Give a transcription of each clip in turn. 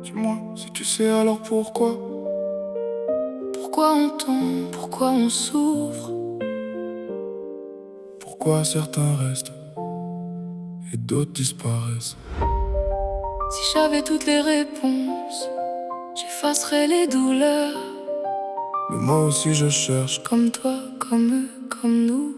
Dis-moi, si tu sais alors pourquoi? Pourquoi on tombe, pourquoi on souffre? Pourquoi certains restent et d'autres disparaissent? Si j'avais toutes les réponses, j'effacerais les douleurs. Mais moi aussi je cherche. Comme toi, comme eux, comme nous.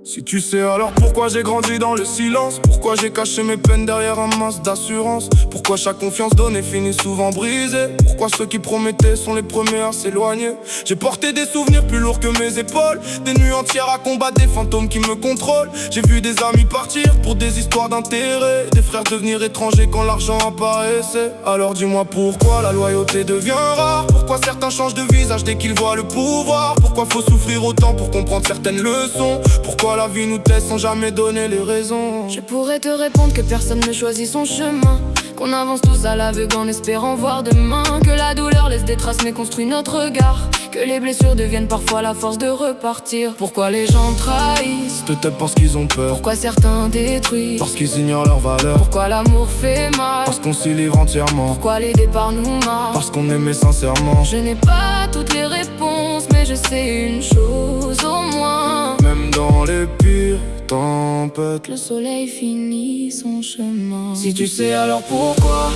Si tu sais alors pourquoi j'ai grandi dans le silence? Pourquoi j'ai caché mes peines derrière un masque d'assurance? Pourquoi chaque confiance donnée finit souvent brisée? Pourquoi ceux qui promettaient sont les premiers à s'éloigner? J'ai porté des souvenirs plus lourds que mes épaules, des nuits entières à combattre des fantômes qui me contrôlent. J'ai vu des amis partir pour des histoires d'intérêt, des frères devenir étrangers quand l'argent apparaissait. Alors dis-moi pourquoi la loyauté devient rare? Pourquoi certains changent de visage dès qu'ils voient le pouvoir? Pourquoi faut souffrir autant pour comprendre certaines leçons? Pourquoi la vie nous teste sans jamais donner les raisons? Je pourrais te répondre que personne ne choisit son chemin, qu'on avance tous à l'aveugle en espérant voir demain, que la douleur laisse des traces mais construit notre regard, que les blessures deviennent parfois la force de repartir. Pourquoi les gens trahissent? Peut-être parce qu'ils ont peur, Pourquoi certains détruisent? parce qu'ils ignorent leurs valeurs, Pourquoi l'amour fait mal? parce qu'on s'y livre entièrement, Pourquoi les départs nous marquent? parce qu'on aimait sincèrement. Je n'ai pas toutes les réponses, mais je sais une chose au moins, Même dans les pires tempêtes, le soleil finit son chemin. si tu sais alors pourquoi?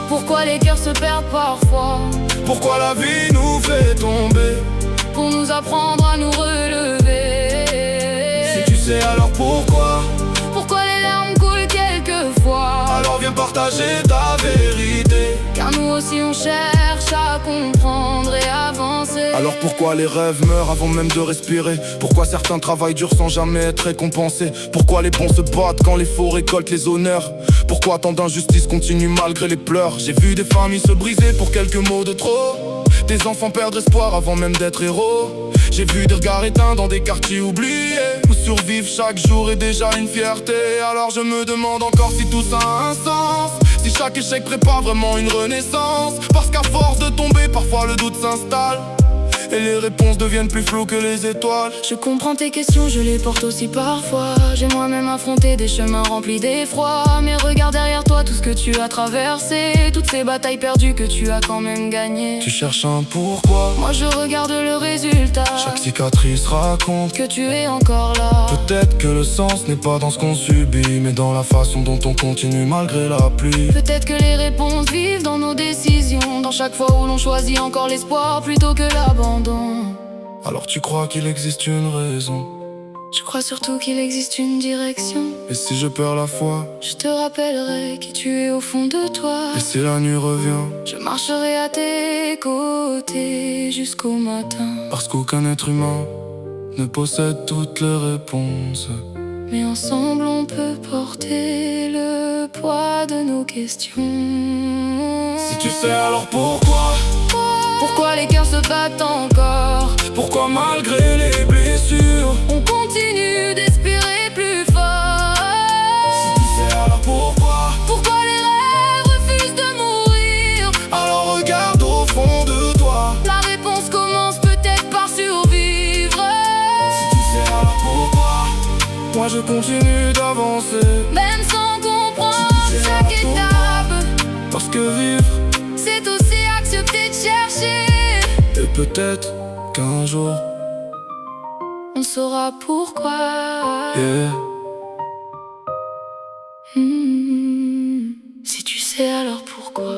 Pourquoi les cœurs se perdent parfois? Pourquoi la vie nous fait tomber? Pour nous apprendre à nous relever. Si tu sais alors pourquoi? Pourquoi les larmes coulent quelquefois? Alors viens partager ta vérité. Car nous aussi on cherche à comprendre et avancer. Alors pourquoi les rêves meurent avant même de respirer? Pourquoi certains travaillent dur sans jamais être récompensés? Pourquoi les bons se battent quand les faux récoltent les honneurs? Pourquoi tant d'injustice continue malgré les pleurs? J'ai vu des familles se briser pour quelques mots de trop, des enfants perdre espoir avant même d'être héros. J'ai vu des regards éteints dans des quartiers oubliés, où survivre chaque jour est déjà une fierté. Alors je me demande encore si tout ça a un sens, si chaque échec prépare vraiment une renaissance. Parce qu'à force de tomber, parfois le doute s'installe et les réponses deviennent plus floues que les étoiles. Je comprends tes questions, je les porte aussi parfois. J'ai moi-même affronté des chemins remplis d'effroi, mais regarde derrière toi tout ce que tu as traversé, toutes ces batailles perdues que tu as quand même gagnées. Tu cherches un pourquoi, Moi je regarde le résultat, chaque cicatrice raconte que tu es encore là. peut-être que le sens n'est pas dans ce qu'on subit, mais dans la façon dont on continue malgré la pluie. Peut-être que les réponses vivent dans nos décisions, dans chaque fois où l'on choisit encore l'espoir plutôt que l'abandon. Alors tu crois qu'il existe une raison? Je crois surtout qu'il existe une direction. Et si je perds la foi? Je te rappellerai qui tu es au fond de toi. Et si la nuit revient? Je marcherai à tes côtés jusqu'au matin. Parce qu'aucun être humain ne possède toutes les réponses, Mais ensemble on peut porter le poids de nos questions. si tu sais alors pourquoi? Pourquoi les cœurs se battent encore? Pourquoi malgré les blessures On continue d'espérer plus fort. Si tu sais alors pourquoi? Pourquoi les rêves refusent de mourir? Alors regarde au fond de toi. La réponse commence peut-être par survivre. Si tu sais alors pourquoi? Moi je continue d'avancer, Même sans comprendre Si tu sais chaque alors étape, parce que vivre, c'est aussi accepter de chercher. et peut-être qu'un jour, On saura pourquoi. yeah. Si tu sais alors pourquoi.